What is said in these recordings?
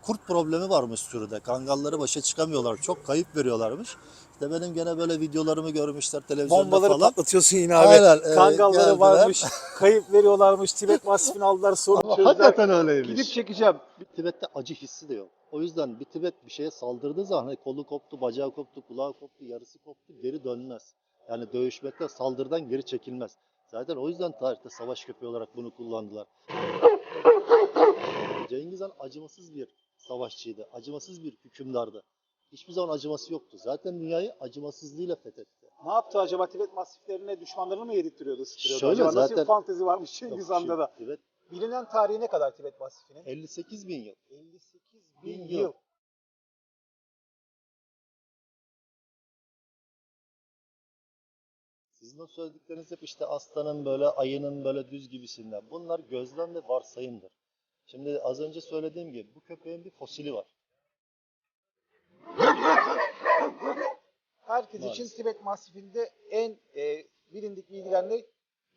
kurt problemi varmış sürüde. Kangalları başa çıkamıyorlar. Çok kayıp veriyorlarmış. İşte benim gene böyle videolarımı görmüşler televizyonda Bombaları falan. patlatıyorsun yine abi. Aynen, Kangalları geldiler. varmış, kayıp veriyorlarmış, Tibet Masifini aldılar, sorun Ama çözdüler. hakikaten öyleymiş. Gidip çekeceğim. Tibet'te acı hissi de yok. O yüzden bir Tibet bir şeye saldırdığı zaman hani kolu koptu, bacağı koptu, kulağı koptu, yarısı koptu, geri dönmez. Yani dövüşmekte saldırıdan geri çekilmez. Zaten o yüzden tarihte savaş köpeği olarak bunu kullandılar. Cengiz Han acımasız bir savaşçıydı, acımasız bir hükümdardı. Hiçbir zaman acıması yoktu. Zaten dünyayı acımasızlığıyla fethetti. Ne yaptı acaba, Tibet Masiflerine düşmanlarını mı yedirtiyordu, ısıtıyordu? Şöyle Acaba nasıl bir zaten- fantezi varmış Cengiz Han'da da? Tibet Bilinen tarihi ne kadar Tibet Masifinin? 58 bin yıl. 58 Bin bin yıl. yıl. Sizin o söyledikleriniz hep işte aslanın böyle, ayının böyle düz gibisinden. Bunlar gözlem ve varsayımdır. Şimdi az önce söylediğim gibi bu köpeğin bir fosili var. Herkes Maalesef. için Tibet Masifinde en bilindik bilgiler ne?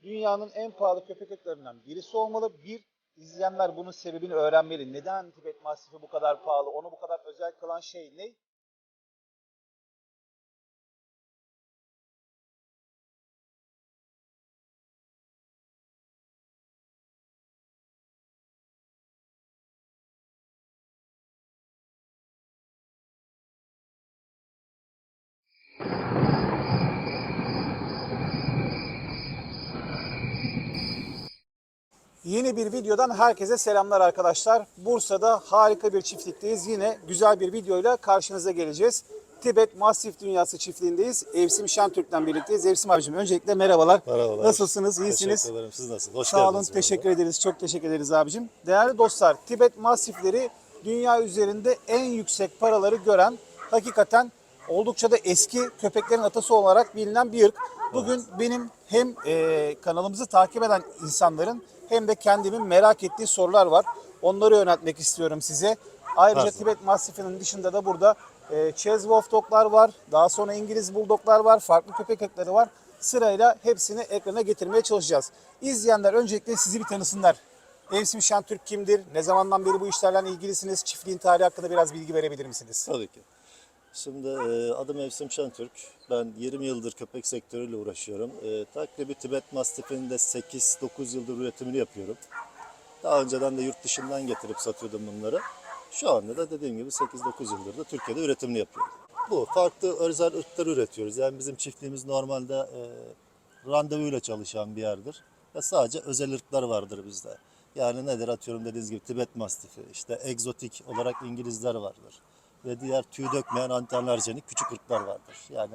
Dünyanın en pahalı köpek ırklarından birisi olmalı. Bir, izleyenler bunun sebebini öğrenmeli. Neden Tibet Masifi bu kadar pahalı? Onu bu kadar özel kılan şey ne? Yeni bir videodan herkese selamlar arkadaşlar. Bursa'da harika bir çiftlikteyiz. Yine güzel bir videoyla karşınıza geleceğiz. Tibet Masif Dünyası çiftliğindeyiz. Evsim Şentürk'le birlikteyiz. Evsim abicim öncelikle merhabalar. Merhabalar. Nasılsınız? İyisiniz? Teşekkür ederim. Siz nasılsınız? Hoş Sağ olun, geldiniz. teşekkür ederiz. Çok teşekkür ederiz abicim. Değerli dostlar, Tibet Masifleri dünya üzerinde en yüksek paraları gören, hakikaten oldukça da eski köpeklerin atası olarak bilinen bir ırk. Bugün benim hem kanalımızı takip eden insanların hem de kendimin merak ettiği sorular var. Onları yöneltmek istiyorum size. Ayrıca Her Tibet Masifinin dışında da burada Chess Wolf Dog'lar var. Daha sonra İngiliz Bulldog'lar var. Farklı köpek ırkları var. Sırayla hepsini ekrana getirmeye çalışacağız. İzleyenler öncelikle sizi bir tanısınlar. Evsim Şentürk kimdir? Ne zamandan beri bu işlerle ilgilisiniz? Çiftliğin tarihi hakkında biraz bilgi verebilir misiniz? Tabii ki. Şimdi adım Evsim Şentürk. Ben 20 yıldır köpek sektörüyle uğraşıyorum. Takribi Tibet Mastif'in de 8-9 yıldır üretimini yapıyorum. Daha önceden de yurt dışından getirip satıyordum bunları. Şu anda da dediğim gibi 8-9 yıldır da Türkiye'de üretimini yapıyorum. Bu farklı özel ırklar üretiyoruz. Yani bizim çiftliğimiz normalde randevuyla çalışan bir yerdir. Ve sadece özel ırklar vardır bizde. Yani nedir, atıyorum dediğiniz gibi Tibet Mastifi, işte egzotik olarak İngilizler vardır. Ve diğer tüy dökmeyen antialerjenik küçük ırklar vardır. Yani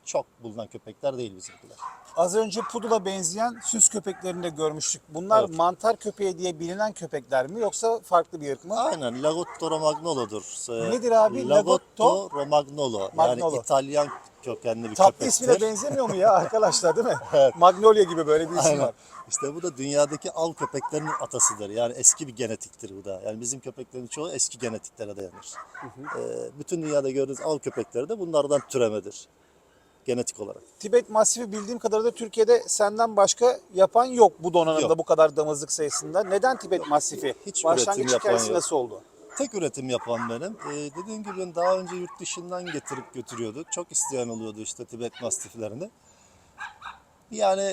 çok bulunan köpekler değil bizimkiler. Az önce Poodle'a benzeyen süs köpeklerini de görmüştük. Bunlar Evet. mantar köpeği diye bilinen köpekler mi yoksa farklı bir ırk mı? Aynen, Lagotto Romagnolo'dur. Nedir abi? Lagotto Romagnolo. Magnolo. Yani İtalyan kökenli bir Tatlı köpektir. ismine benzemiyor mu ya arkadaşlar, değil mi? Evet. Magnolia gibi böyle bir isim Aynen. var. İşte bu da dünyadaki av köpeklerinin atasıdır. Yani eski bir genetiktir bu da. Yani bizim köpeklerin çoğu eski genetiklere dayanır. Bütün dünyada gördüğünüz av köpekleri de bunlardan türemedir. Genetik olarak. Tibet Masifi bildiğim kadarıyla Türkiye'de senden başka yapan yok bu donanımda, Yok. bu kadar damızlık sayısında. Neden Tibet Masifi? Hiç Başlangıç üretim yapan hikayesi yok. nasıl oldu? Tek üretim yapan benim. Dediğim gibi ben daha önce yurt dışından getirip götürüyorduk. Çok isteyen oluyordu işte Tibet Mastiflerini. Yani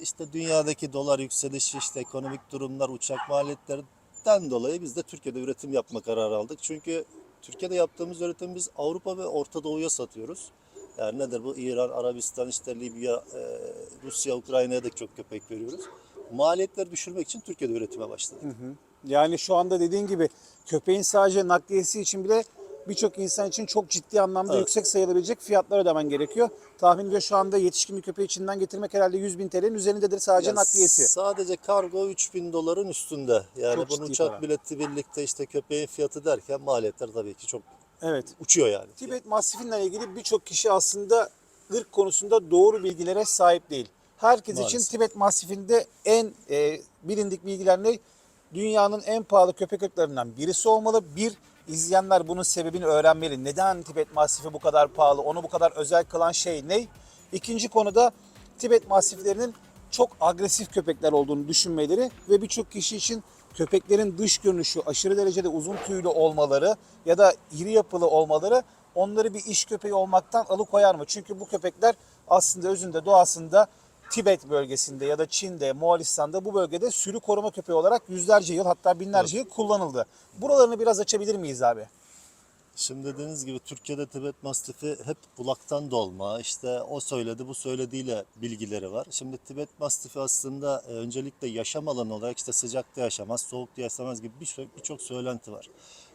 işte dünyadaki dolar yükselişi, işte ekonomik durumlar, uçak maliyetlerinden dolayı biz de Türkiye'de üretim yapma kararı aldık. Çünkü Türkiye'de yaptığımız üretim biz Avrupa ve Orta Doğu'ya satıyoruz. Yani nedir bu? İran, Arabistan, işte Libya, Rusya, Ukrayna'ya da çok köpek veriyoruz. Maliyetleri düşürmek için Türkiye'de üretime başladık. Yani şu anda dediğin gibi köpeğin sadece nakliyesi için bile birçok insan için çok ciddi anlamda Evet. yüksek sayılabilecek fiyatlar ödemen gerekiyor. Tahminimce şu anda yetişkin bir köpeği içinden getirmek herhalde 100.000 TL'nin üzerindedir sadece Ya nakliyesi. sadece kargo 3.000 doların üstünde. Yani Çok bunun ciddi uçak para. bileti birlikte işte köpeğin fiyatı derken maliyetler tabii ki çok Evet. uçuyor yani. Tibet Masifi'yle ilgili birçok kişi aslında ırk konusunda doğru bilgilere sahip değil. Herkes için Maalesef. Tibet Masifi'nde en bilindik bilgiler ne? Dünyanın en pahalı köpek ırklarından birisi olmalı. Bir, izleyenler bunun sebebini öğrenmeli. Neden Tibet Masifi bu kadar pahalı? Onu bu kadar özel kılan şey ne? İkinci konuda Tibet Masiflerinin çok agresif köpekler olduğunu düşünmeleri ve birçok kişi için köpeklerin dış görünüşü, aşırı derecede uzun tüylü olmaları ya da iri yapılı olmaları onları bir iş köpeği olmaktan alıkoyar mı? Çünkü bu köpekler aslında özünde doğasında Tibet bölgesinde ya da Çin'de, Moğolistan'da bu bölgede sürü koruma köpeği olarak yüzlerce yıl hatta binlerce yıl kullanıldı. Buralarını biraz açabilir miyiz abi? Şimdi dediğiniz gibi Türkiye'de Tibet Mastifi hep kulaktan dolma, işte o söyledi bu söylediğiyle bilgileri var. Şimdi Tibet Mastifi aslında öncelikle yaşam alanı olarak işte sıcakta yaşamaz, soğukta yaşamaz gibi birçok söylenti var.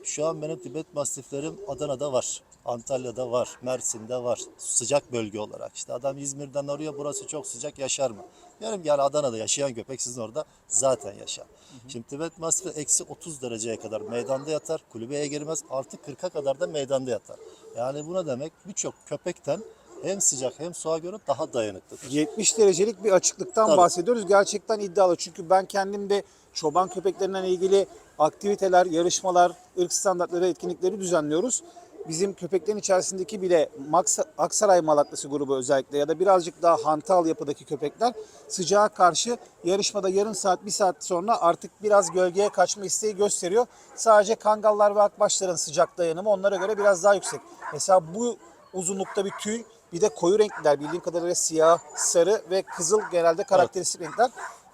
Şu an benim Tibet Mastiflerim Adana'da var, Antalya'da var, Mersin'de var. Sıcak bölge olarak. İşte adam İzmir'den arıyor, burası çok sıcak, yaşar mı? Diyorum ki yani Adana'da yaşayan köpek sizin orada zaten yaşar. Şimdi Tibet Mastifi eksi 30 dereceye kadar meydanda yatar, kulübeye girmez, artı 40'a kadar da meydanda yatar. Yani bu ne demek? Birçok köpekten hem sıcak hem soğuğa göre daha dayanıklıdır. 70 derecelik bir açıklıktan Tabii. bahsediyoruz. Gerçekten iddialı. Çünkü ben kendim de çoban köpeklerinden ilgili aktiviteler, yarışmalar, ırk standartları, etkinlikleri düzenliyoruz. Bizim köpeklerin içerisindeki bile Aksaray Malaklısı grubu özellikle ya da birazcık daha hantal yapıdaki köpekler sıcağa karşı yarışmada yarım saat, bir saat sonra artık biraz gölgeye kaçma isteği gösteriyor. Sadece kangallar ve akbaşların sıcak dayanımı onlara göre biraz daha yüksek. Mesela bu uzunlukta bir tüy, bir de koyu renkler, bildiğim kadarıyla siyah, sarı ve kızıl genelde karakteristik renkler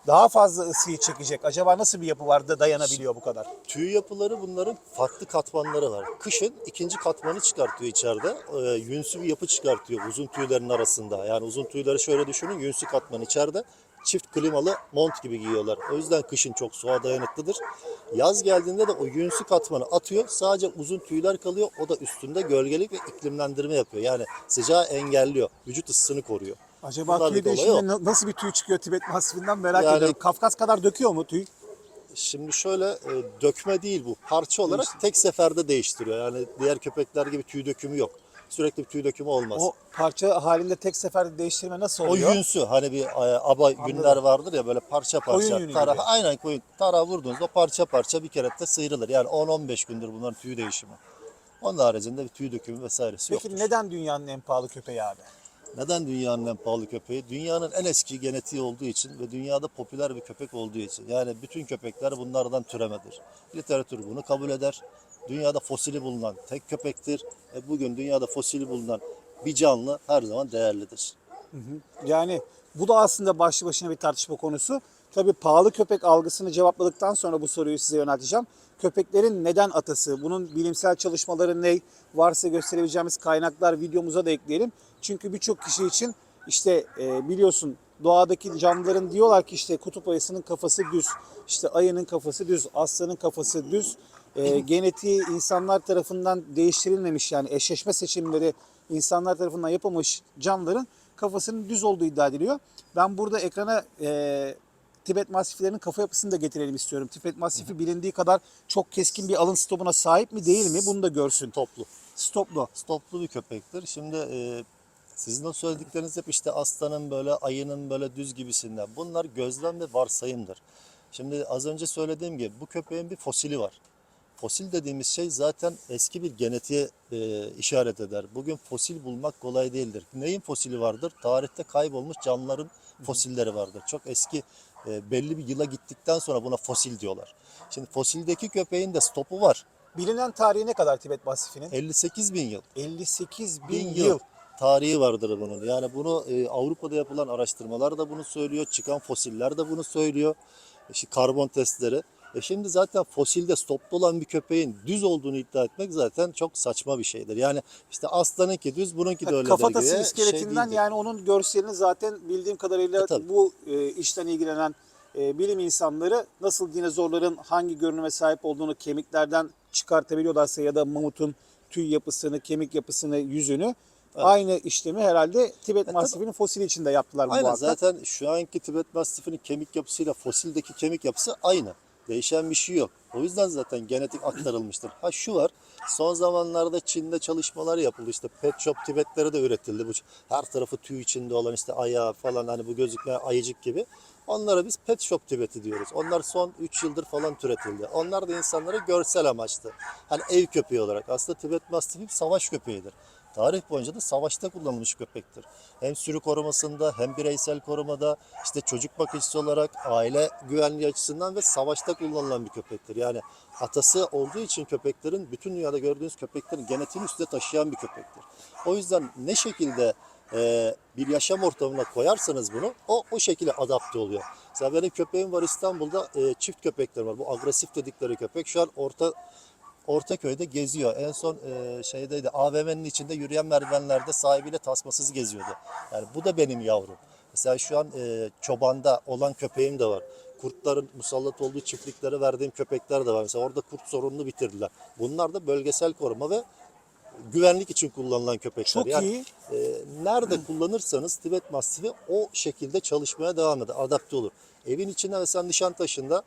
daha fazla ısıyı çekecek. Acaba nasıl bir yapı var da dayanabiliyor bu kadar? Tüy yapıları bunların farklı katmanları var. Kışın ikinci katmanı çıkartıyor içeride. Yünsü bir yapı çıkartıyor uzun tüylerin arasında. Yani uzun tüyleri şöyle düşünün, yünsü katman içeride. Çift klimalı mont gibi giyiyorlar. O yüzden kışın çok soğuğa dayanıklıdır. Yaz geldiğinde de o yünsü katmanı atıyor. Sadece uzun tüyler kalıyor. O da üstünde gölgelik ve iklimlendirme yapıyor. Yani sıcağı engelliyor. Vücut ısısını koruyor. Acaba Bunlar tüy bir dolayı değişiminde yok. nasıl bir tüy çıkıyor Tibet Mastifinden merak Yani- ediyorum. Kafkas kadar döküyor mu tüy? Şimdi şöyle dökme değil bu. Parça olarak tek seferde değiştiriyor. Yani diğer köpekler gibi tüy dökümü yok. Sürekli bir tüy dökümü olmaz. O parça halinde tek seferde değiştirme nasıl O oluyor? yünsü hani bir aba yünler vardır ya böyle parça Koyun parça. yünü Tara, gibi. aynen koyun. Tara vurduğunuzda o parça parça bir kere de sıyrılır. Yani 10-15 gündür bunların tüy değişimi. Onun haricinde bir tüy dökümü vesairesi Peki yoktur. neden dünyanın en pahalı köpeği abi? Neden dünyanın en pahalı köpeği? Dünyanın en eski genetiği olduğu için ve dünyada popüler bir köpek olduğu için. Yani bütün köpekler bunlardan türemedir. Literatür bunu kabul eder. Dünyada fosili bulunan tek köpektir. Bugün dünyada fosili bulunan bir canlı her zaman değerlidir. Yani bu da aslında başlı başına bir tartışma konusu. Tabii pahalı köpek algısını cevapladıktan sonra bu soruyu size yönelteceğim. Köpeklerin neden atası? Bunun bilimsel çalışmaları ne? Varsa gösterebileceğimiz kaynaklar videomuza da ekleyelim. Çünkü birçok kişi için işte biliyorsun doğadaki canlıların diyorlar ki işte kutup ayısının kafası düz, işte ayının kafası düz, aslanın kafası düz. Genetiği insanlar tarafından değiştirilmemiş yani eşleşme seçimleri insanlar tarafından yapılmış canlıların kafasının düz olduğu iddia ediliyor. Ben burada ekrana Tibet Mastiflerinin kafa yapısını da getirelim istiyorum. Tibet Mastifi bilindiği kadar çok keskin bir alın stopuna sahip mi değil mi bunu da görsün. Toplu. Stoplu. Stoplu bir köpektir. Şimdi sizin o söyledikleriniz hep işte aslanın böyle ayının böyle düz gibisinden. Bunlar gözlem ve varsayımdır. Şimdi az önce söylediğim gibi bu köpeğin bir fosili var. Fosil dediğimiz şey zaten eski bir genetiğe işaret eder. Bugün fosil bulmak kolay değildir. Neyin fosili vardır? Tarihte kaybolmuş canlıların fosilleri vardır. Çok eski belli bir yıla gittikten sonra buna fosil diyorlar. Şimdi fosildeki köpeğin de stopu var. Bilinen tarihi ne kadar Tibet Mastifi'nin? 58 bin yıl. 58 Bin bin yıl yıl. tarihi vardır bunun. Yani bunu Avrupa'da yapılan araştırmalar da bunu söylüyor. Çıkan fosiller de bunu söylüyor. İşte karbon testleri. Şimdi zaten fosilde stoplu olan bir köpeğin düz olduğunu iddia etmek zaten çok saçma bir şeydir. Yani işte aslanınki düz, bununki de öyledir Kafatası gibi iskeletinden değildir. yani onun görselini zaten bildiğim kadarıyla Tabii. bu işten ilgilenen bilim insanları nasıl dinozorların hangi görünüme sahip olduğunu kemiklerden çıkartabiliyorlarsa ya da mamutun tüy yapısını, kemik yapısını, yüzünü aynı işlemi herhalde Tibet Mastifi'nin fosili içinde yaptılar bu Aynen muhakkak. zaten şu anki Tibet Mastifi'nin kemik yapısıyla fosildeki kemik yapısı aynı. Değişen bir şey yok. O yüzden zaten genetik aktarılmıştır. Ha şu var, son zamanlarda Çin'de çalışmalar yapıldı. İşte pet shop Tibetleri de üretildi. Bu her tarafı tüy içinde olan işte ayağı falan hani bu gözükmeyen ayıcık gibi. Onlara biz pet shop Tibeti diyoruz. Onlar son 3 yıldır falan türetildi. Onlar da insanlara görsel amaçlı. Hani ev köpeği olarak. Aslında Tibet Mastifi bir savaş köpeğidir. tarih boyunca da savaşta kullanılmış köpektir. Hem sürü korumasında hem bireysel korumada, işte çocuk bakıcısı olarak, aile güvenliği açısından ve savaşta kullanılan bir köpektir. Yani atası olduğu için köpeklerin, bütün dünyada gördüğünüz köpeklerin genetiğini üstüne taşıyan bir köpektir. O yüzden ne şekilde bir yaşam ortamına koyarsanız bunu, o şekilde adapte oluyor. Mesela benim köpeğim var İstanbul'da, çift köpekler var. Bu agresif dedikleri köpek şu an Ortaköy'de geziyor. En son şeydeydi, AVM'nin içinde yürüyen merdivenlerde sahibiyle tasmasız geziyordu. Yani bu da benim yavrum. Mesela şu an çobanda olan köpeğim de var. Kurtların musallat olduğu çiftliklere verdiğim köpekler de var. Mesela orada kurt sorununu bitirdiler. Bunlar da bölgesel koruma ve güvenlik için kullanılan köpekler. Çok yani, iyi. Nerede kullanırsanız Tibet Mastifi o şekilde çalışmaya devam eder, adapte olur. Evin içinde mesela Nişantaşı'nda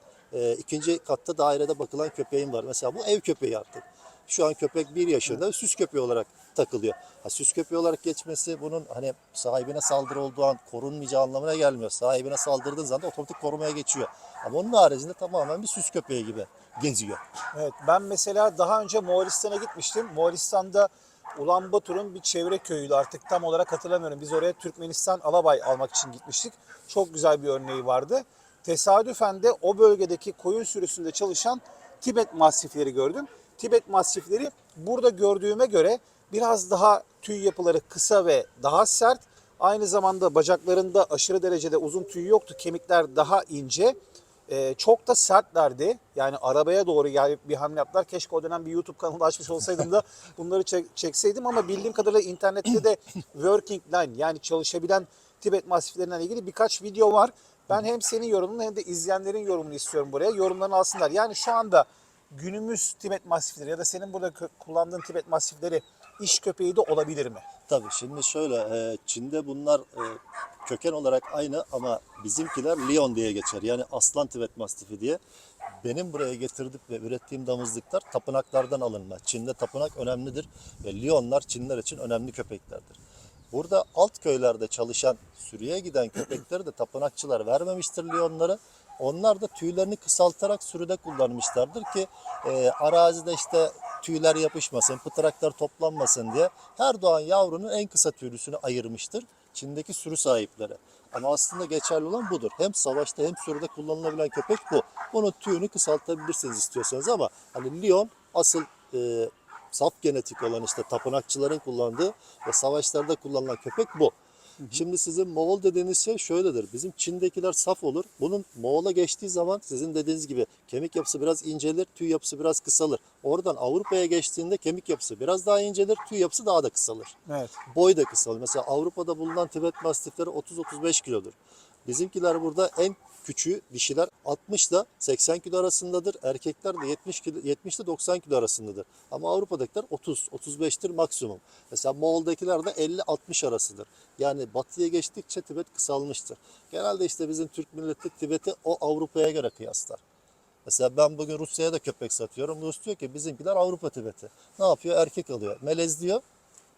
ikinci katta dairede bakılan köpeğim var. Mesela bu ev köpeği artık. Şu an köpek 1 yaşında ve süs köpeği olarak takılıyor. Süs köpeği olarak geçmesi bunun hani sahibine saldırı olduğu an korunmayacağı anlamına gelmiyor. Sahibine saldırdığın zaman da otomatik korumaya geçiyor. Ama onun haricinde tamamen bir süs köpeği gibi geziyor. Evet, ben mesela daha önce Moğolistan'a gitmiştim. Moğolistan'da Ulanbator'un bir çevre köyüydü, artık tam olarak hatırlamıyorum. Biz oraya Türkmenistan alabay almak için gitmiştik. Çok güzel bir örneği vardı. Tesadüfen de o bölgedeki koyun sürüsünde çalışan Tibet Mastifleri gördüm. Tibet Mastifleri burada gördüğüme göre biraz daha tüy yapıları kısa ve daha sert. Aynı zamanda bacaklarında aşırı derecede uzun tüy yoktu. Kemikler daha ince. Çok da sertlerdi. Yani arabaya doğru gelip bir hamle yaptılar. Keşke o dönem bir YouTube kanalı açmış olsaydım da bunları çekseydim, ama bildiğim kadarıyla internette de working line, yani çalışabilen Tibet Mastiflerinden ilgili birkaç video var. Ben hem senin yorumunu hem de izleyenlerin yorumunu istiyorum buraya. Yorumlarını alsınlar. Yani şu anda günümüz Tibet Mastifleri ya da senin burada kullandığın Tibet Mastifleri iş köpeği de olabilir mi? Tabii şimdi şöyle, Çin'de bunlar köken olarak aynı ama bizimkiler Lion diye geçer. Yani aslan Tibet Mastifi diye. Benim buraya getirdik ve ürettiğim damızlıklar tapınaklardan alınma. Çin'de tapınak önemlidir ve Lionlar Çinliler için önemli köpeklerdir. Burada alt köylerde çalışan, sürüye giden köpekleri de tapınakçılar vermemiştir Lionları. Onlar da tüylerini kısaltarak sürüde kullanmışlardır ki arazide işte tüyler yapışmasın, pıtraklar toplanmasın diye her doğan yavrunun en kısa tüylüsünü ayırmıştır Çin'deki sürü sahipleri. Ama aslında geçerli olan budur. Hem savaşta hem sürüde kullanılabilen köpek bu. Bunun tüyünü kısaltabilirsiniz istiyorsanız ama hani Lion asıl saf genetik olan, işte tapınakçıların kullandığı ve savaşlarda kullanılan köpek bu. Şimdi sizin Moğol dediğiniz şey şöyledir. Bizim Çin'dekiler saf olur. Bunun Moğol'a geçtiği zaman sizin dediğiniz gibi kemik yapısı biraz incelir, tüy yapısı biraz kısalır. Oradan Avrupa'ya geçtiğinde kemik yapısı biraz daha incelir, tüy yapısı daha da kısalır. Evet. Boy da kısalır. Mesela Avrupa'da bulunan Tibet Mastifleri 30-35 kilodur. Bizimkiler burada en küçüğü dişiler 60 ile 80 kilo arasındadır. Erkekler de 70 ile 90 kilo arasındadır. Ama Avrupa'dakiler 30-35'tir maksimum. Mesela Moğol'dakiler de 50-60 arasıdır. Yani batıya geçtikçe Tibet kısalmıştır. Genelde işte bizim Türk milleti Tibet'i o Avrupa'ya göre kıyaslar. Mesela ben bugün Rusya'ya da köpek satıyorum. Rus diyor ki bizimkiler Avrupa Tibet'i. Ne yapıyor? Erkek alıyor. Melezliyor.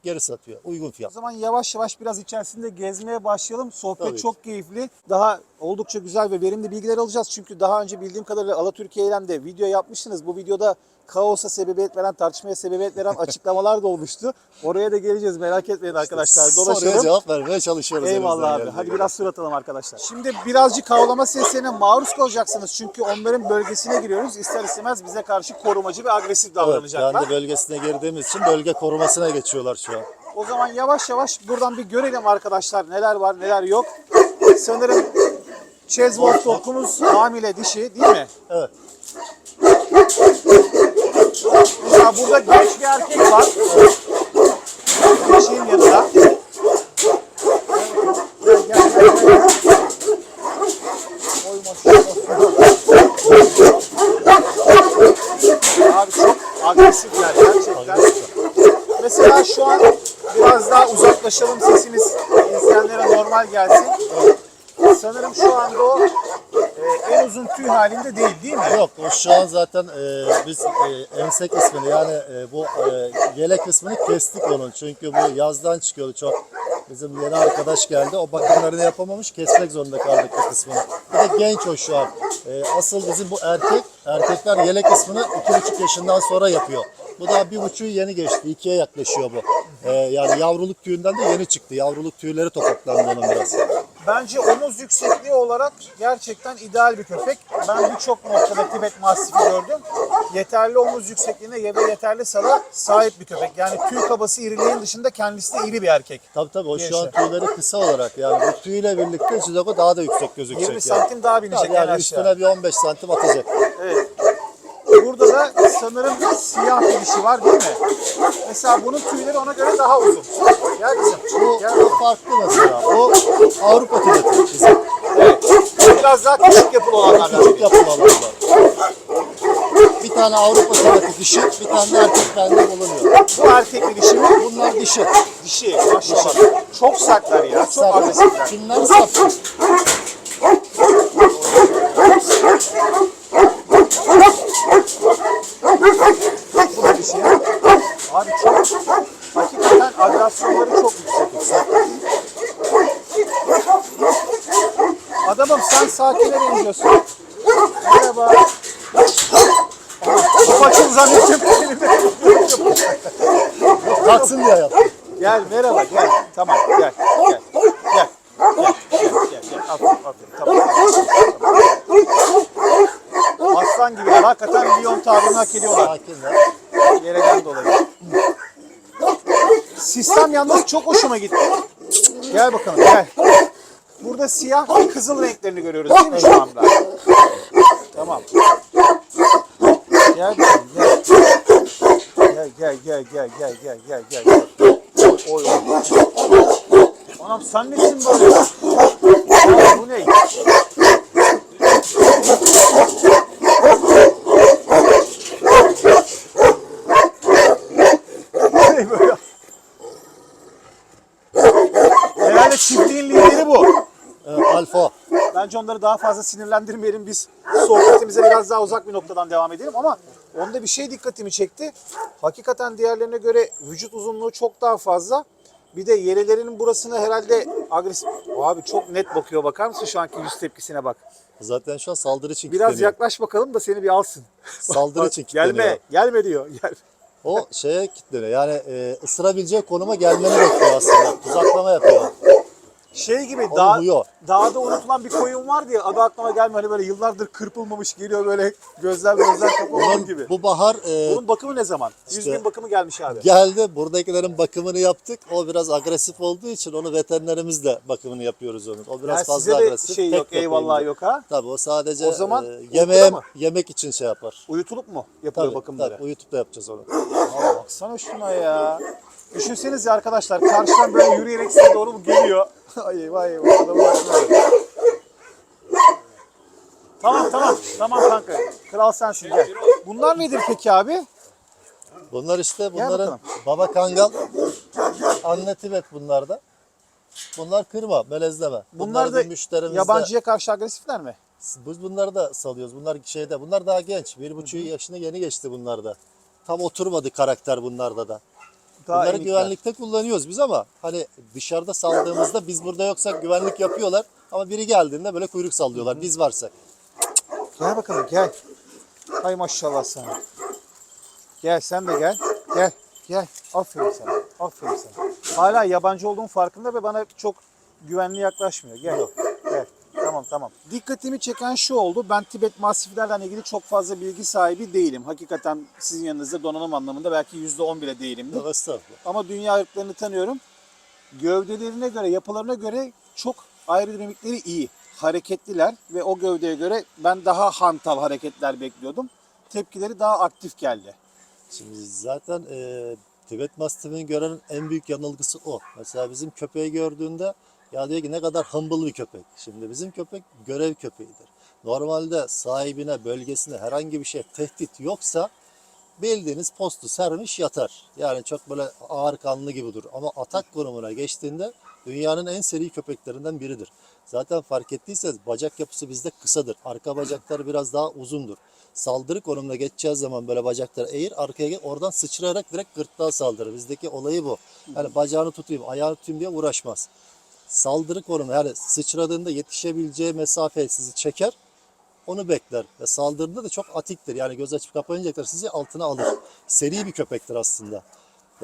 Geri satıyor. Uygun O fiyat. zaman yavaş yavaş biraz içerisinde gezmeye başlayalım. Sohbet Tabii. çok keyifli. Daha oldukça güzel ve verimli bilgiler alacağız. Çünkü daha önce bildiğim kadarıyla Alatürkiye ile de video yapmıştınız. Bu videoda kaosa sebebiyet veren, tartışmaya sebebiyet veren açıklamalar da olmuştu. Oraya da geleceğiz, merak etmeyin arkadaşlar. Soruya Dolaşalım. cevap vermeye çalışıyoruz. Eyvallah elimizden abi. geldiği Hadi kadar. biraz sur atalım arkadaşlar. Şimdi birazcık havlama seslerine maruz kalacaksınız. Çünkü onların bölgesine giriyoruz. İster istemez bize karşı korumacı ve agresif Evet, davranacaklar. kendi bölgesine girdiğimiz için bölge korumasına geçiyorlar şu an. O zaman yavaş yavaş buradan bir görelim arkadaşlar, neler var neler yok. Sanırım Cheswold Dog'umuz hamile dişi değil mi? Evet. Mesela burada genç bir erkek var. Dişinin yanında. Gel, gel, gel, gel. Oy maşallah. Abi çok agresifler gerçekten. Mesela şu an biraz daha uzaklaşalım, sesimiz izleyenlere normal gelsin. Sanırım şu anda o en uzun tüy halinde değil mi? Yok, o şu an zaten biz ense kısmını yani bu yele kısmını kestik onun. Çünkü bu yazdan çıkıyordu çok. Bizim yeni arkadaş geldi. O bakımlarını yapamamış. Kesmek zorunda kaldık bu kısmını. Bir de genç o şu an. Asıl bizim bu erkekler yele kısmını 2,5 yaşından sonra yapıyor. Bu daha 1,5'ü yeni geçti. 2'ye yaklaşıyor bu. Yani yavruluk tüyünden de yeni çıktı. Yavruluk tüyleri topaklandı onun biraz. Bence omuz yüksekliği olarak gerçekten ideal bir köpek. Ben birçok noktada Tibet Mastifi gördüm. Yeterli omuz yüksekliğine ve yeterli sala sahip bir köpek. Yani tüy kabası iriliğin dışında kendisi de iri bir erkek. Tabii o şu an Yaşa. tüyleri kısa olarak yani bu tüyyle birlikte Chicago daha da yüksek gözükecek. 20 santim daha binecek Tabii en yani aşağı. üstüne bir 15 santim atacak. Evet. Burada da sanırım siyah bir dişi var değil mi? Mesela bunun tüyleri ona göre daha uzun. Gel kızım. Bu farklı mesela. O Avrupa tibeti bizim. Evet. Biraz daha küçük yapılı olanlardan Küçük biri. yapılı olanlar. Bir tane Avrupa tibeti dişi, bir tane de erkek bende bulunuyor. Bu erkek bir dişi mi? Bunlar dişi. Dişi. Maşallah. Çok sertler ya. Çok Saf. agresifler. Şunlar saf. Bu da dişi ya. Abi çok hakikaten agresyonları çok yüksek. Adamım sen sakine benziyorsun. Merhaba. Başım zannettim. Kalksın diye yaptım. Gel merhaba gel. Tamam gel. Gel. Gel. Gel. Aferin. Tamam. Aslan gibi hakikaten Lyon tavrını hak ediyorlar. Sakinler. Yereden dolayı. Sistem yalnız çok hoşuma gitti. Gel bakalım gel. Burada siyah ve kızıl renklerini görüyoruz değil mi şu anda? Tamam. Gel bakalım gel. Gel. Oy. Anam sen nesin böyle? Ya bu ne? Ne böyle? Herhalde çiftliğin lideri bu. Alfa. Bence onları daha fazla sinirlendirmeyelim. Biz sohbetimize biraz daha uzak bir noktadan devam edelim ama onda bir şey dikkatimi çekti. Hakikaten diğerlerine göre vücut uzunluğu çok daha fazla. Bir de yelelerinin burasına herhalde agresif... Abi çok net bakıyor, bakar mısın şu anki yüz tepkisine bak. Zaten şu an saldırı için Biraz kilitleniyor. yaklaş bakalım da seni bir alsın. Saldırı için kilitleniyor. Gelme diyor. Gel. O şeye kilitleniyor. Yani ısırabileceği konuma gelmeni bekliyor aslında. Tuzaklama yapıyor. Şey gibi Onun huyu o. dağda unutulan bir koyun var diye adı aklıma gelmiyor. Hani böyle yıllardır kırpılmamış geliyor böyle gözler kapalı gibi. Bu bahar Bunun bakımı ne zaman? 100 bin bakımı gelmiş abi. geldi. Buradakilerin bakımını yaptık. O biraz agresif olduğu için onu veterinerimizle bakımını yapıyoruz onun. O biraz Yani fazla size de agresif. şey Tek yok, eyvallah köpeğimiz. yok ha. Tabii o sadece O zaman yemeğe, mı? yemek için şey yapar. Uyutulup mu yapılıyor Tabii, bakımları? tabii uyutup da yapacağız onu. Aa, baksana şuna ya. Düşünsenize arkadaşlar karşıdan böyle yürüyerek size doğru mu geliyor? Ay eyvah adamın aklına bak. Tamam kanka. Kral sensin gel. Bunlar nedir peki abi? Bunlar işte Gel bunların bakalım. baba kangal, anne tibet bunlarda. Bunlar kırma, melezleme. Bunlar Bunları da müşterimizde, yabancıya karşı agresifler mi? biz bunları da salıyoruz. Bunlar daha genç. 1,5 yaşına yeni geçti bunlar da. Tam oturmadı karakter bunlarda da. Daha Bunları enikler. güvenlikte kullanıyoruz biz ama hani dışarıda saldığımızda biz burada yoksak güvenlik yapıyorlar. Ama biri geldiğinde böyle kuyruk sallıyorlar biz varsak. Gel bakalım gel. Hay maşallah sana. Gel sen de gel. Gel. Aferin sana. Hala yabancı olduğum farkında ve bana çok güvenli yaklaşmıyor. Gel. Gel. Tamam. Dikkatimi çeken şu oldu. Ben Tibet Mastiflerle ilgili çok fazla bilgi sahibi değilim. Hakikaten sizin yanınızda donanım anlamında belki %10 bile değilimdir. Estağfurullah. Ama dünya ırklarını tanıyorum. Gövdelerine göre, yapılarına göre çok aerodinamikleri iyi. Hareketliler ve o gövdeye göre ben daha hantal hareketler bekliyordum. Tepkileri daha aktif geldi. Şimdi zaten Tibet Mastiff'ini görenin en büyük yanılgısı o. Mesela bizim köpeği gördüğünde ya diyor ki ne kadar humble bir köpek. Şimdi bizim köpek görev köpeğidir. Normalde sahibine, bölgesine herhangi bir şey tehdit yoksa bildiğiniz postu sermiş yatar. Yani çok böyle ağır kanlı gibi durur. Ama atak konumuna geçtiğinde dünyanın en seri köpeklerinden biridir. Zaten fark ettiyseniz bacak yapısı bizde kısadır. Arka bacakları biraz daha uzundur. Saldırı konumuna geçeceği zaman böyle bacakları eğir, arkaya gel, oradan sıçrayarak direkt gırtlağa saldırır. Bizdeki olayı bu. Yani bacağını tutayım, ayağını tutayım diye uğraşmaz. Saldırı konumu yani sıçradığında yetişebileceği mesafeye sizi çeker. Onu bekler ve saldırdığında da çok atiktir. Yani göz açıp kapayınca sizi altına alır. Seri bir köpektir aslında.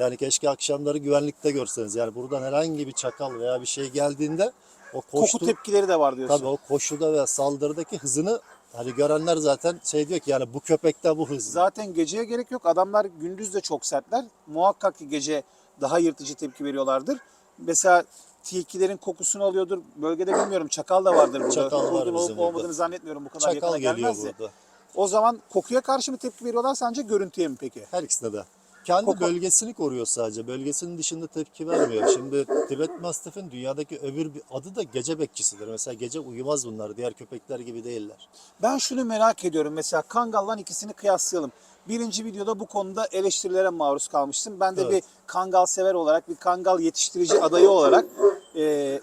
Yani keşke akşamları güvenlikte görseniz. Yani buradan herhangi bir çakal veya bir şey geldiğinde o Koku tepkileri de var diyorsun. tabii o koşuda ve saldırıdaki hızını hani görenler zaten şey diyor ki yani bu köpekte bu hız. Zaten geceye gerek yok. Adamlar gündüz de çok sertler. Muhakkak ki gece daha yırtıcı tepki veriyorlardır. Mesela tilkilerin kokusunu alıyordur. Bölgede bilmiyorum, çakal da vardır burada. Çakal var Kurdun bizim olup burada. olmadığını zannetmiyorum, bu kadar Çakal yakına geliyor gelmezdi. burada. O zaman kokuya karşı mı tepki veriyorlar sence, görüntüye mi peki? Her ikisine de. Kendi Koku- bölgesini koruyor sadece. Bölgesinin dışında tepki vermiyor. Şimdi Tibet Mastiff'in dünyadaki öbür bir adı da gece bekçisidir. Mesela gece uyumaz bunlar. Diğer köpekler gibi değiller. Ben şunu merak ediyorum. Mesela Kangal'la ikisini kıyaslayalım. Birinci videoda bu konuda eleştirilere maruz kalmıştım. Ben de Evet. bir Kangal sever olarak, bir Kangal yetiştirici adayı olarak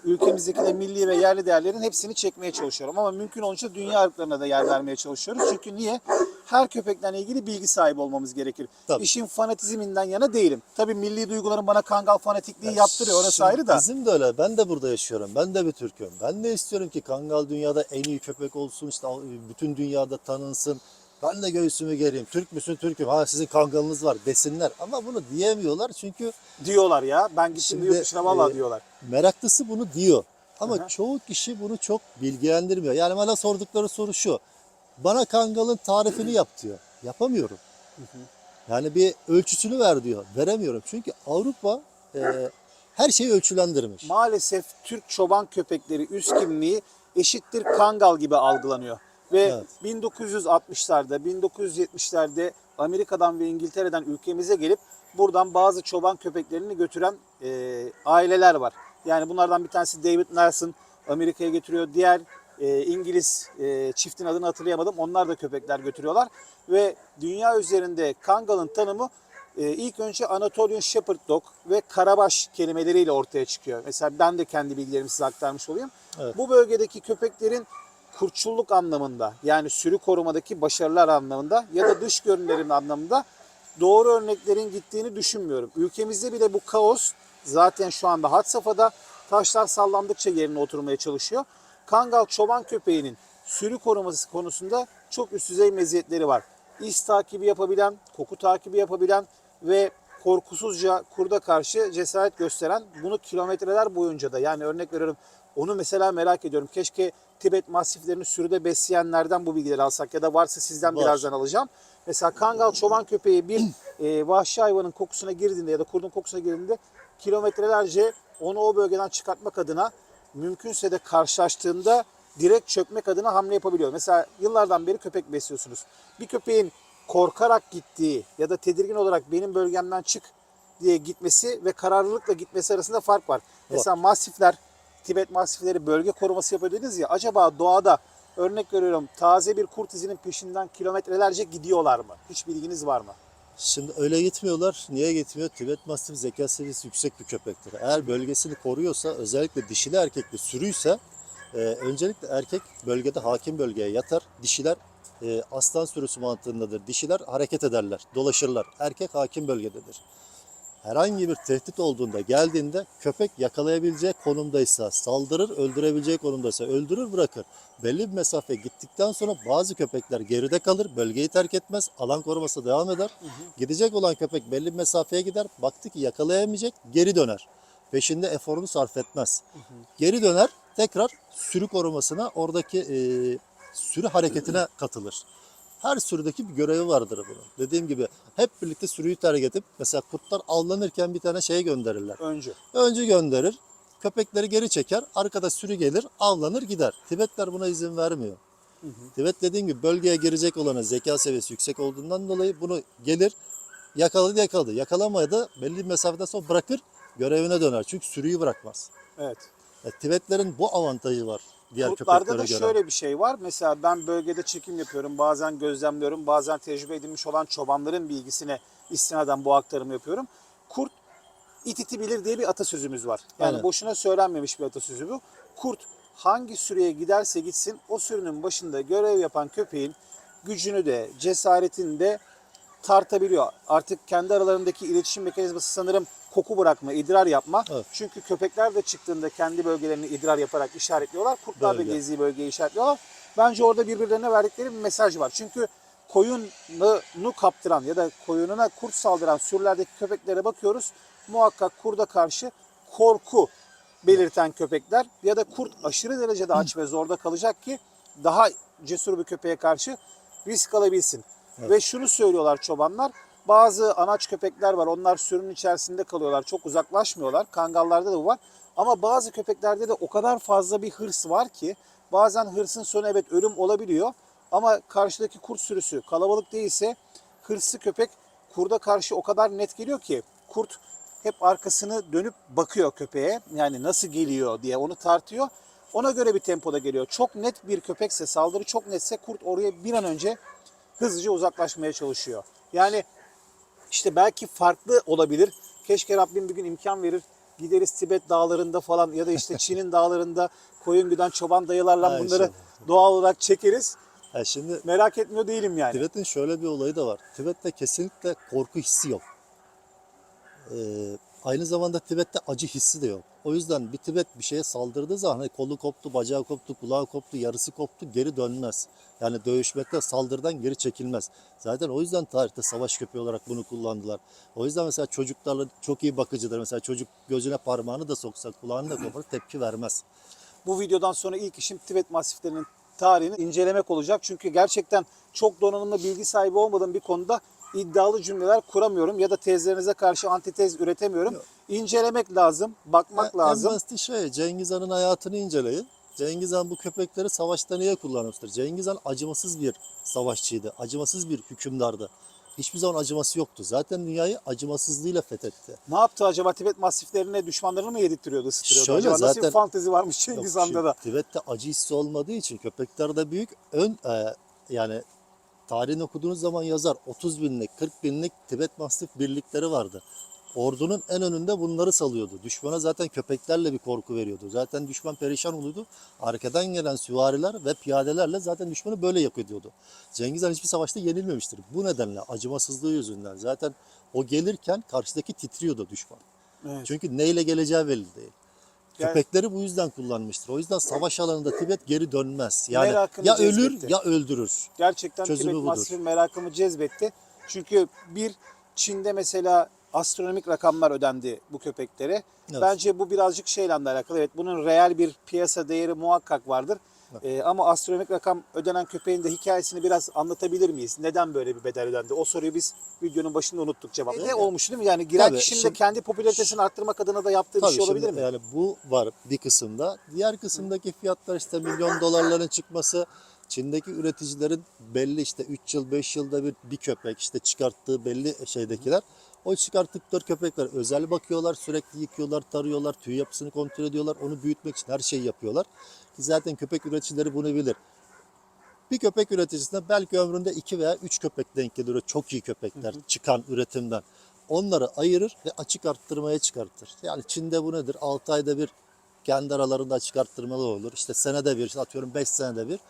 ülkemizdeki de milli ve yerli değerlerin hepsini çekmeye çalışıyorum. Ama mümkün olunca dünya ırklarına da yer vermeye çalışıyoruz. Çünkü niye? Her köpekle ilgili bilgi sahibi olmamız gerekir. Tabii. İşin fanatizminden yana değilim. Tabii milli duygularım bana Kangal fanatikliği yaptırıyor, orası Şimdi ayrı da. Bizim de öyle. Ben de burada yaşıyorum. Ben de bir Türk'üm. Ben de istiyorum ki Kangal dünyada en iyi köpek olsun. İşte bütün dünyada tanınsın. Ben de göğsümü gereyim. Türk müsün? Türk'üm. Ha sizin Kangal'ınız var desinler. Ama bunu diyemiyorlar çünkü Diyorlar ya. Ben gittim Şimdi, yurt dışına vallahi e, diyorlar. meraklısı bunu diyor. Ama Aha. çoğu kişi bunu çok bilgilendirmiyor. Yani bana sordukları soru şu. Bana Kangal'ın tarifini yap diyor. Yapamıyorum. Yani bir ölçüsünü ver diyor. Veremiyorum. Çünkü Avrupa her şeyi ölçülendirmiş. Maalesef Türk çoban köpekleri üst kimliği eşittir Kangal gibi algılanıyor. Ve Evet. 1960'larda, 1970'lerde Amerika'dan ve İngiltere'den ülkemize gelip buradan bazı çoban köpeklerini götüren aileler var. Yani bunlardan bir tanesi David Nelson Amerika'ya getiriyor. Diğer İngiliz çiftin adını hatırlayamadım. Onlar da köpekler götürüyorlar. Ve dünya üzerinde Kangal'ın tanımı ilk önce Anatolian Shepherd Dog ve Karabaş kelimeleriyle ortaya çıkıyor. Mesela ben de kendi bilgilerimi size aktarmış olayım. Evet. Bu bölgedeki köpeklerin kurtçulluk anlamında, yani sürü korumadaki başarılar anlamında ya da dış görünümlerin anlamında doğru örneklerin gittiğini düşünmüyorum. Ülkemizde bile bu kaos zaten şu anda had safhada, taşlar sallandıkça yerine oturmaya çalışıyor. Kangal çoban köpeğinin sürü koruması konusunda çok üst düzey meziyetleri var. İz takibi yapabilen, koku takibi yapabilen ve korkusuzca kurda karşı cesaret gösteren, bunu kilometreler boyunca da, yani örnek veriyorum, onu mesela merak ediyorum. Keşke Tibet masiflerini sürüde besleyenlerden bu bilgileri alsak ya da varsa sizden Var. birazdan alacağım. Mesela Kangal çoban köpeği bir vahşi hayvanın kokusuna girdiğinde ya da kurdun kokusuna girdiğinde kilometrelerce onu o bölgeden çıkartmak adına, mümkünse de karşılaştığında direkt çökmek adına hamle yapabiliyor. Mesela yıllardan beri köpek besliyorsunuz. Bir köpeğin korkarak gittiği ya da tedirgin olarak benim bölgemden çık diye gitmesi ve kararlılıkla gitmesi arasında fark var. Mesela masifler, Tibet masifleri bölge koruması yapıyor dediniz ya, acaba doğada örnek veriyorum taze bir kurt izinin peşinden kilometrelerce gidiyorlar mı? Hiç bilginiz var mı? Şimdi öyle gitmiyorlar. Niye gitmiyor? Tibet Mastiff zeka seviyesi yüksek bir köpektir. Eğer bölgesini koruyorsa, özellikle dişili erkekli sürüyse öncelikle erkek bölgede hakim bölgeye yatar. Dişiler aslan sürüsü mantığındadır. Dişiler hareket ederler, dolaşırlar. Erkek hakim bölgededir. Herhangi bir tehdit olduğunda, geldiğinde köpek yakalayabileceği konumdaysa saldırır, öldürebileceği konumdaysa öldürür, bırakır. Belli bir mesafe gittikten sonra bazı köpekler geride kalır, bölgeyi terk etmez, alan koruması devam eder. Gidecek olan köpek belli bir mesafeye gider, baktı ki yakalayamayacak, geri döner. Peşinde eforunu sarf etmez. Geri döner, tekrar sürü korumasına, oradaki sürü hareketine katılır. Her sürüdeki bir görevi vardır bunun. Dediğim gibi hep birlikte sürüyü terk edip mesela kurtlar avlanırken bir tane şey gönderirler. Öncü. Önce gönderir, köpekleri geri çeker, arkada sürü gelir, avlanır gider. Tibetler buna izin vermiyor. Tibet dediğim gibi bölgeye girecek olana zeka seviyesi yüksek olduğundan dolayı bunu gelir, yakaladı. Yakalamaya da belli bir mesafeden sonra bırakır, görevine döner. Çünkü sürüyü bırakmaz. Evet. Tibetlerin bu avantajı var diğer Kurtlarda köpeklere da göre. şöyle bir şey var. Mesela ben bölgede çekim yapıyorum. Bazen gözlemliyorum. Bazen tecrübe edilmiş olan çobanların bilgisine istinaden bu aktarımı yapıyorum. Kurt it iti bilir diye bir atasözümüz var. Yani Aynen. boşuna söylenmemiş bir atasözü bu. Kurt hangi sürüye giderse gitsin o sürünün başında görev yapan köpeğin gücünü de cesaretini de tartabiliyor. Artık kendi aralarındaki iletişim mekanizması sanırım koku bırakma, idrar yapma. Evet. Çünkü köpekler de çıktığında kendi bölgelerini idrar yaparak işaretliyorlar. Kurtlar da Bölge. gezdiği bölgeyi işaretliyorlar. Bence orada birbirlerine verdikleri bir mesaj var. Çünkü koyununu kaptıran ya da koyununa kurt saldıran sürülerdeki köpeklere bakıyoruz. Muhakkak kurda karşı korku belirten köpekler ya da kurt aşırı derecede aç ve zorda kalacak ki daha cesur bir köpeğe karşı risk alabilsin. Evet. Ve şunu söylüyorlar çobanlar, bazı anaç köpekler var, onlar sürünün içerisinde kalıyorlar, çok uzaklaşmıyorlar. Kangallarda da bu var. Ama bazı köpeklerde de o kadar fazla bir hırs var ki bazen hırsın sonu evet ölüm olabiliyor. Ama karşıdaki kurt sürüsü kalabalık değilse hırslı köpek kurda karşı o kadar net geliyor ki kurt hep arkasını dönüp bakıyor köpeğe. Yani nasıl geliyor diye onu tartıyor. Ona göre bir tempoda geliyor. Çok net bir köpekse, saldırı çok netse kurt oraya bir an önce hızlıca uzaklaşmaya çalışıyor. Yani işte belki farklı olabilir. Keşke Rabbim bir gün imkan verir. Gideriz Tibet dağlarında falan ya da işte Çin'in dağlarında koyun güden çoban dayılarla Ha, bunları inşallah. doğal olarak çekeriz. Şimdi Merak etmiyor değilim yani. Tibet'in şöyle bir olayı da var. Tibet'te kesinlikle korku hissi yok. Aynı zamanda Tibet'te acı hissi de yok. O yüzden bir Tibet bir şeye saldırdığı zaman hani kolu koptu, bacağı koptu, kulağı koptu, yarısı koptu geri dönmez. Yani dövüşmekte saldırıdan geri çekilmez. Zaten o yüzden tarihte savaş köpeği olarak bunu kullandılar. O yüzden mesela çocuklarla çok iyi bakıcıdır. Mesela çocuk gözüne parmağını da soksa, kulağını da koparır tepki vermez. Bu videodan sonra ilk işim Tibet masiflerinin tarihini incelemek olacak. Çünkü gerçekten çok donanımlı bilgi sahibi olmadığım bir konuda iddialı cümleler kuramıyorum ya da tezlerinize karşı antitez üretemiyorum. Yok. İncelemek lazım, bakmak En lazım. basit şey Cengiz Han'ın hayatını inceleyin. Cengiz Han bu köpekleri savaşta niye kullanmıştır? Cengiz Han acımasız bir savaşçıydı. Acımasız bir hükümdardı. Hiçbir zaman acıması yoktu. Zaten dünyayı acımasızlığıyla fethetti. Ne yaptı acaba, Tibet masiflerine düşmanlarını mı yedirtiyordu, ısıtırıyordu? Şöyle Acaba nasıl bir zaten- fantezi varmış Cengiz Yok, Han'da da? Tibet'te acı hissi olmadığı için köpekler de büyük. Yani tarihini okuduğunuz zaman yazar 30 binlik, 40 binlik Tibet Mastif birlikleri vardı. Ordunun en önünde bunları salıyordu. Düşmana zaten köpeklerle bir korku veriyordu. Zaten düşman perişan oluyordu. Arkadan gelen süvariler ve piyadelerle zaten düşmanı böyle yok ediyordu. Cengiz Han hiçbir savaşta yenilmemiştir. Bu nedenle acımasızlığı yüzünden zaten o gelirken karşıdaki titriyordu düşman. Evet. Çünkü neyle geleceği belli değil. Yani- Köpekleri bu yüzden kullanmıştır. O yüzden savaş alanında Tibet geri dönmez. Yani Merakını ya ölür cezbetti. ya öldürür. Gerçekten Çözümü Tibet budur. Masifi merakımı cezbetti. Çünkü bir, Çin'de mesela astronomik rakamlar ödendi bu köpeklere. Evet. Bence bu birazcık şeyle de alakalı. Evet, bunun reel bir piyasa değeri muhakkak vardır. Ama astronomik rakam ödenen köpeğin de hikayesini biraz anlatabilir miyiz? Neden böyle bir bedel ödendi? O soruyu biz videonun başında unuttuk cevap. Ne olmuş değil mi? Yani giren Tabii, kişinin de şimdi- kendi popülaritesini arttırmak adına da yaptığı bir Tabii şey olabilir şimdi mi? yani bu var bir kısımda. Diğer kısımdaki fiyatlar işte milyon dolarların çıkması. Çin'deki üreticilerin belli işte 3 yıl 5 yılda bir köpek işte çıkarttığı belli şeydekiler. O çıkarttıkları köpekler özel bakıyorlar, sürekli yıkıyorlar, tarıyorlar, tüy yapısını kontrol ediyorlar. Onu büyütmek için her şeyi yapıyorlar. Ki zaten köpek üreticileri bunu bilir. Bir köpek üreticisine belki ömründe 2 veya 3 köpek denk gelir. O çok iyi köpekler çıkan üretimden. Onları ayırır ve açık arttırmaya çıkartır. Yani Çin'de bu nedir? 6 ayda bir kendi aralarında açık arttırmalı olur. İşte senede bir, işte atıyorum 5 senede bir.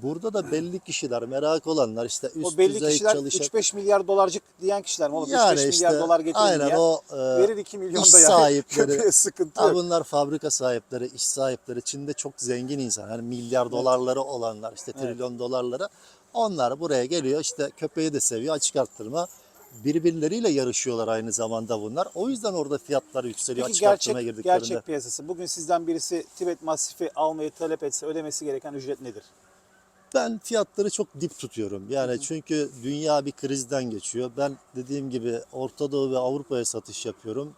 Burada da belli kişiler, merak olanlar işte O üst belli düzey kişiler çalışan. 3-5 milyar dolarcık diyen kişiler mi? Oğlum Yani 3-5 işte milyar dolar getirin aynen diyen. o Verir 2 milyon iş da yani. sahipleri. Köpeğe sıkıntı Ha, yok. bunlar fabrika sahipleri, iş sahipleri. Çin'de çok zengin insan. Hani milyar dolarları olanlar, işte trilyon dolarları. Onlar buraya geliyor, işte köpeği de seviyor, açık arttırma. Birbirleriyle yarışıyorlar aynı zamanda bunlar. O yüzden orada fiyatlar yükseliyor Peki açık arttırmaya girdiklerinde. gerçek piyasası. Bugün sizden birisi Tibet Masifi almayı talep etse ödemesi gereken ücret nedir? Ben fiyatları çok dip tutuyorum. Yani çünkü dünya bir krizden geçiyor. Ben dediğim gibi Orta Doğu ve Avrupa'ya satış yapıyorum.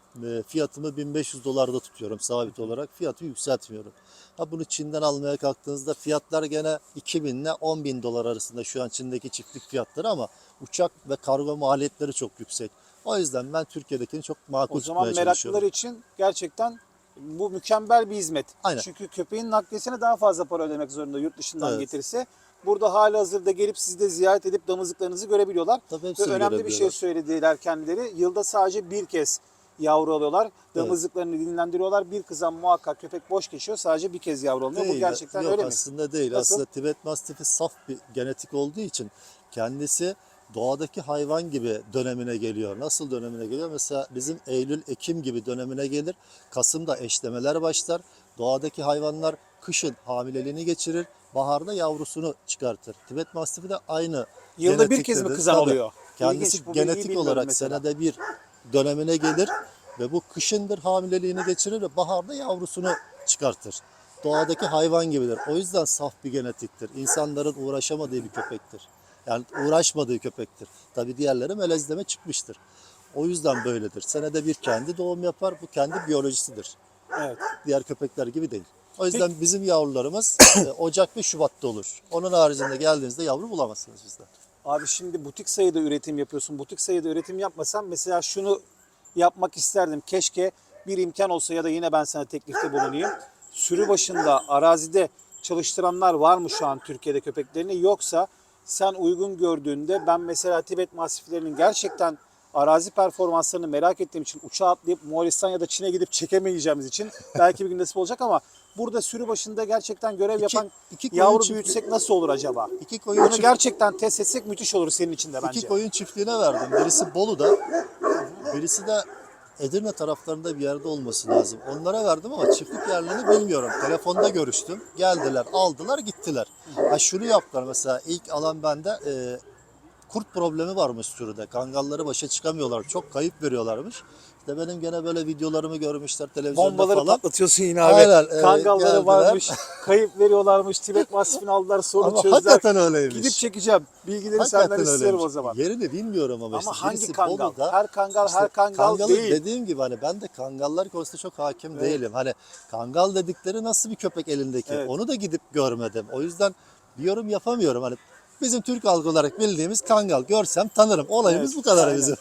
Fiyatımı 1500 dolarda tutuyorum sabit olarak. Fiyatı yükseltmiyorum. Ha, bunu Çin'den almaya kalktığınızda fiyatlar gene 2000 ile 10 bin dolar arasında şu an Çin'deki çiftlik fiyatları ama uçak ve kargo maliyetleri çok yüksek. O yüzden ben Türkiye'dekini çok makul O zaman tutmaya çalışıyorum. meraklılar için gerçekten bu mükemmel bir hizmet. Aynen. Çünkü köpeğin nakliyesine daha fazla para ödemek zorunda yurt dışından Evet. getirirse. Burada halihazırda gelip sizi de ziyaret edip damızlıklarınızı görebiliyorlar. Tabii Ve hepsini önemli bir şey görebiliyorlar. söylediler kendileri. Yılda sadece bir kez yavru alıyorlar. Damızlıklarını dinlendiriyorlar. Bir kızan muhakkak köpek boş geçiyor. Sadece bir kez yavru alınıyor. Bu Değil, gerçekten yok, öyle mi? aslında değil. Nasıl? Aslında Tibet Mastifi saf bir genetik olduğu için kendisi doğadaki hayvan gibi dönemine geliyor. Nasıl dönemine geliyor? Mesela bizim Eylül-Ekim gibi dönemine gelir. Kasım'da eşlemeler başlar. Doğadaki hayvanlar kışın hamileliğini geçirir. Baharda yavrusunu çıkartır. Tibet Mastifi de aynı Yılda bir kez mi Genetiktedir. kızan Tabii. oluyor? Kendisi İlginç, bu bilgiyi genetik bilmiyordum olarak mesela. senede bir dönemine gelir ve bu kışındır hamileliğini geçirir ve baharda yavrusunu çıkartır. Doğadaki hayvan gibidir. O yüzden saf bir genetiktir. İnsanların uğraşamadığı bir köpektir. Yani uğraşmadığı köpektir. Tabii diğerleri melezleme çıkmıştır. O yüzden böyledir. Senede bir kendi doğum yapar. Bu kendi biyolojisidir. Evet. Diğer köpekler gibi değil. O yüzden Peki. bizim yavrularımız Ocak ve Şubat'ta olur. Onun haricinde geldiğinizde yavru bulamazsınız bizden. Abi şimdi butik sayıda üretim yapıyorsun. Butik sayıda üretim yapmasam mesela şunu yapmak isterdim. Keşke bir imkan olsa ya da yine ben sana teklifte bulunayım. Sürü başında arazide çalıştıranlar var mı şu an Türkiye'de köpeklerini? Yoksa sen uygun gördüğünde ben mesela Tibet Masiflerinin gerçekten arazi performanslarını merak ettiğim için uçağa atlayıp Moğolistan ya da Çin'e gidip çekemeyeceğimiz için belki bir gün nasip olacak ama burada sürü başında gerçekten görev yapan iki koyun yavru çiftliği- büyütsek nasıl olur acaba? İki koyun, Bunu gerçekten test etsek müthiş olur senin için de bence. iki koyun çiftliğine verdim. Birisi Bolu'da, birisi de Edirne taraflarında bir yerde olması lazım. Onlara verdim ama çiftlik yerlerini bilmiyorum. Telefonda görüştüm. Geldiler, aldılar, gittiler. Ha şunu yaptılar mesela ilk alan bende kurt problemi varmış sürüde. Kangalları başa çıkamıyorlar. Çok kayıp veriyorlarmış. İşte benim gene böyle videolarımı görmüşler televizyonda Bombaları falan. patlatıyorsun yine abi. Aynen, evet, Kangalları geldiler. varmış, kayıp veriyorlarmış, Tibet Masifini aldılar, sorun Ama çözdüler. hakikaten öyleymiş. Gidip çekeceğim. Bilgileri Hakikaten senden isterim öyleymiş. o zaman. Yerini bilmiyorum ama, Ama işte hangi birisi kangal? Bolu'da. Her kangal İşte her kangal kangalı değil. dediğim gibi hani ben de kangallar konusunda çok hakim değilim. Hani kangal dedikleri nasıl bir köpek elindeki? Evet. Onu da gidip görmedim. O yüzden bir yorum yapamıyorum. Hani bizim Türk halkı olarak bildiğimiz kangal görsem tanırım. Olayımız Evet, bu kadar aynen. bizim.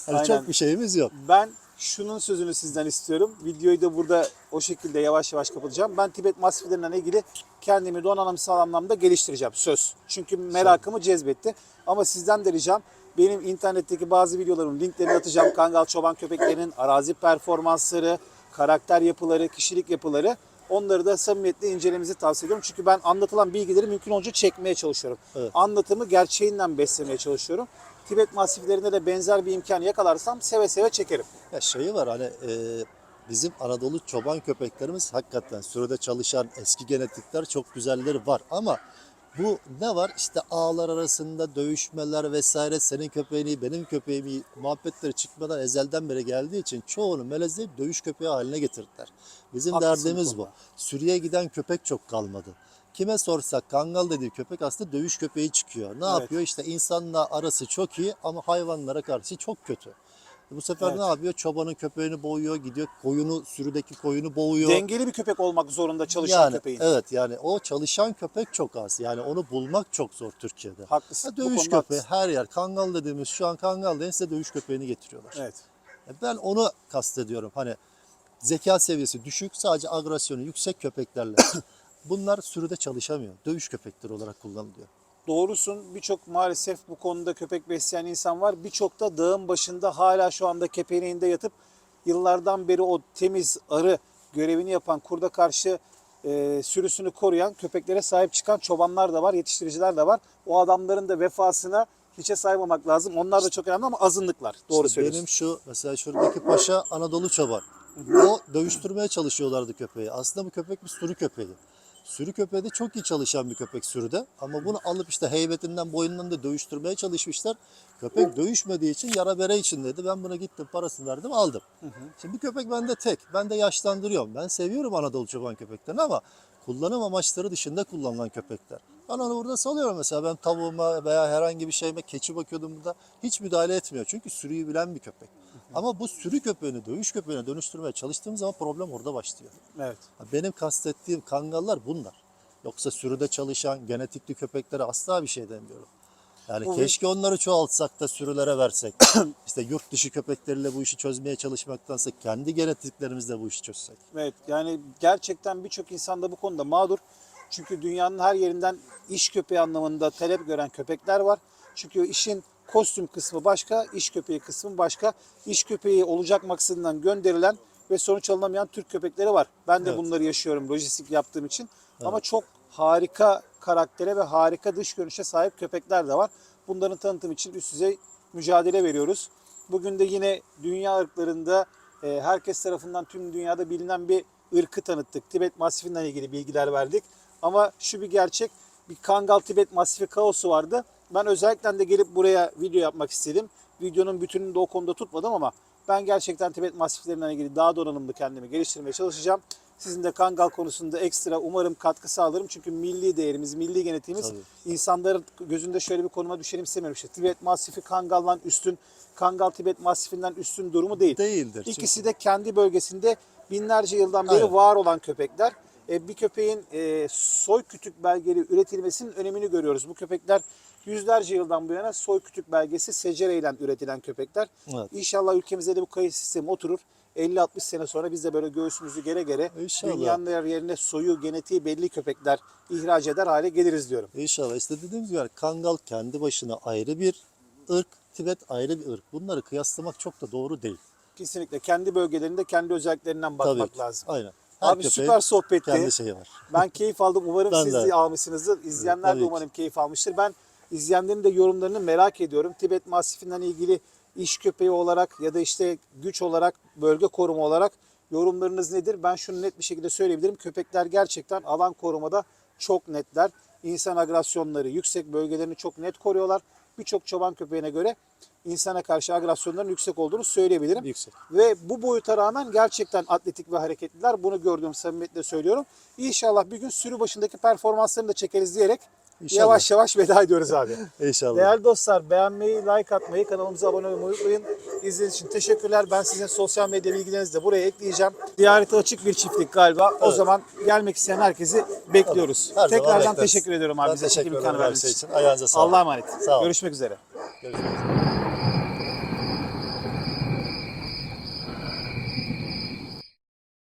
Hani Aynen. çok bir şeyimiz yok. Ben şunun sözünü sizden istiyorum. Videoyu da burada o şekilde yavaş yavaş kapatacağım. Ben Tibet Masifleriyle ilgili kendimi donanımsal anlamda geliştireceğim. Söz. Çünkü merakımı cezbetti. Ama sizden de ricam benim internetteki bazı videolarımın linklerini atacağım. Kangal çoban köpeklerinin arazi performansları, karakter yapıları, kişilik yapıları. Onları da samimiyetle incelemenizi tavsiye ediyorum. Çünkü ben anlatılan bilgileri mümkün olunca çekmeye çalışıyorum. Evet. Anlatımı gerçeğinden beslemeye çalışıyorum. Tibet masiflerinde de benzer bir imkan yakalarsam seve seve çekerim. Ya şeyi var hani bizim Anadolu çoban köpeklerimiz hakikaten sürüde çalışan eski genetikler çok güzelleri var ama bu ne var işte ağlar arasında dövüşmeler vesaire senin köpeğini benim köpeğimi muhabbetleri çıkmadan ezelden beri geldiği için çoğunu melezleyip dövüş köpeği haline getirdiler. Bizim Haklısın bu derdimiz bu. konuda. Sürüye giden köpek çok kalmadı. Kime sorsak kangal dediği köpek aslında dövüş köpeği çıkıyor. Ne Evet. yapıyor? İşte insanla arası çok iyi ama hayvanlara karşı çok kötü. Bu sefer Evet. ne yapıyor? Çobanın köpeğini boğuyor, gidiyor koyunu, sürüdeki koyunu boğuyor. Dengeli bir köpek olmak zorunda çalışan Yani köpeğin. evet yani o çalışan köpek çok az. Yani onu bulmak çok zor Türkiye'de. Haklısın. Ha, Bu dövüş konuda köpeği haklısın. her yer. Kangal dediğimiz şu an kangal değil size dövüş köpeğini getiriyorlar. Evet. Ben onu kastediyorum. Hani zeka seviyesi düşük sadece agresyonu yüksek köpeklerle. Bunlar sürüde çalışamıyor. Dövüş köpekleri olarak kullanılıyor. Doğrusun. Birçok maalesef bu konuda köpek besleyen insan var. Birçok da dağın başında hala şu anda kepeneğinde yatıp yıllardan beri o temiz arı görevini yapan kurda karşı sürüsünü koruyan köpeklere sahip çıkan çobanlar da var, yetiştiriciler de var. O adamların da vefasına hiçe saymamak lazım. Onlar da çok önemli ama azınlıklar. Doğru İşte söylüyorsun. benim şu mesela şuradaki paşa Anadolu çoban. O dövüştürmeye çalışıyorlardı köpeği. Aslında bu köpek bir sürü köpeği. Sürü köpeği de çok iyi çalışan bir köpek sürüde. Ama bunu alıp işte heybetinden boyundan da dövüştürmeye çalışmışlar. Köpek dövüşmediği için yara bere içindeydi. Ben buna gittim parasını verdim aldım. Şimdi bu köpek bende tek. Ben de yaşlandırıyorum. Ben seviyorum Anadolu çoban köpeklerini ama kullanım amaçları dışında kullanılan köpekler. Ben onu burada salıyorum mesela ben tavuğuma veya herhangi bir şeyime keçi bakıyordum burada hiç müdahale etmiyor. Çünkü sürüyü bilen bir köpek. Ama bu sürü köpeğini dövüş köpeğine dönüştürmeye çalıştığım zaman problem orada başlıyor. Evet. Benim kastettiğim kangallar bunlar. Yoksa sürüde çalışan genetikli köpeklere asla bir şey demiyorum. Yani Bu- keşke onları çoğaltsak da sürülere versek. İşte yurt dışı köpekleriyle bu işi çözmeye çalışmaktansa kendi genetiklerimizle bu işi çözsek. Evet, yani gerçekten birçok insan da bu konuda mağdur. Çünkü dünyanın her yerinden iş köpeği anlamında talep gören köpekler var. Çünkü işin kostüm kısmı başka, iş köpeği kısmı başka. İş köpeği olacak maksadından gönderilen ve sonuç alınamayan Türk köpekleri var. Ben de Evet. bunları yaşıyorum lojistik yaptığım için. Ama çok harika karaktere ve harika dış görünüşe sahip köpekler de var. Bunların tanıtım için üst düzey mücadele veriyoruz. Bugün de yine dünya ırklarında herkes tarafından tüm dünyada bilinen bir ırkı tanıttık. Tibet Masifi'nden ilgili bilgiler verdik. Ama şu bir gerçek, bir Kangal Tibet Masifi kaosu vardı. Ben özellikle de gelip buraya video yapmak istedim. Videonun bütününü de o konuda tutmadım ama ben gerçekten Tibet Mastiflerinden ilgili daha donanımlı kendimi geliştirmeye çalışacağım. Sizin de Kangal konusunda ekstra umarım katkı sağlarım. Çünkü milli değerimiz, milli genetiğimiz Tabii. insanların gözünde şöyle bir konuma düşelim istemiyorum. İşte Tibet Mastifi Kangal'dan üstün, Kangal Tibet Mastifinden üstün durumu değil. Değildir. Çünkü- İkisi de kendi bölgesinde binlerce yıldan beri Aynen. var olan köpekler. Bir köpeğin soy kütük belgeli üretilmesinin önemini görüyoruz. Bu köpekler yüzlerce yıldan bu yana soy kütük belgesi secere ile üretilen köpekler. Evet. İnşallah ülkemizde de bu kayıt sistemi oturur. 50-60 sene sonra biz de böyle göğsümüzü gere gere İnşallah. dünyanın her yerine soyu, genetiği belli köpekler ihraç eder hale geliriz diyorum. İnşallah. İşte dediğimiz gibi Kangal kendi başına ayrı bir ırk, Tibet ayrı bir ırk. Bunları kıyaslamak çok da doğru değil. Kesinlikle kendi bölgelerinde kendi özelliklerinden bakmak Tabii ki. lazım. Aynen. Her Abi köpeğin süper sohbetti. kendi şeyi var. Ben keyif aldım. Umarım Ben siz de. de almışsınızdır. İzleyenler Tabii de ki. umarım keyif almıştır. Ben izleyenlerin de yorumlarını merak ediyorum. Tibet Mastifinden ilgili iş köpeği olarak ya da işte güç olarak, bölge koruma olarak yorumlarınız nedir? Ben şunu net bir şekilde söyleyebilirim. Köpekler gerçekten alan korumada çok netler. İnsan agresyonları yüksek, bölgelerini çok net koruyorlar. Birçok çoban köpeğine göre insana karşı agresyonların yüksek olduğunu söyleyebilirim. Yüksek. Ve bu boyuta rağmen gerçekten atletik ve hareketliler. Bunu gördüğüm samimiyetle söylüyorum. İnşallah bir gün sürü başındaki performanslarını da çekeriz diyerek İnşallah. yavaş yavaş veda ediyoruz abi. İnşallah. Değerli dostlar, beğenmeyi, like atmayı, kanalımıza abone olmayı unutmayın. İzlediğiniz için teşekkürler. Ben sizin sosyal medya bilgilerinizi de buraya ekleyeceğim. Ziyarete açık bir çiftlik galiba. O Evet. zaman gelmek isteyen herkesi bekliyoruz. Her zaman Tekrardan bekleriz. teşekkür ediyorum abi Ben bize teşekkür çekim ederim imkanı her verdiğiniz şey için. için. Ayağınıza sağlık. Allah'a emanet. Sağ olun. Görüşmek üzere. Görüşmek üzere.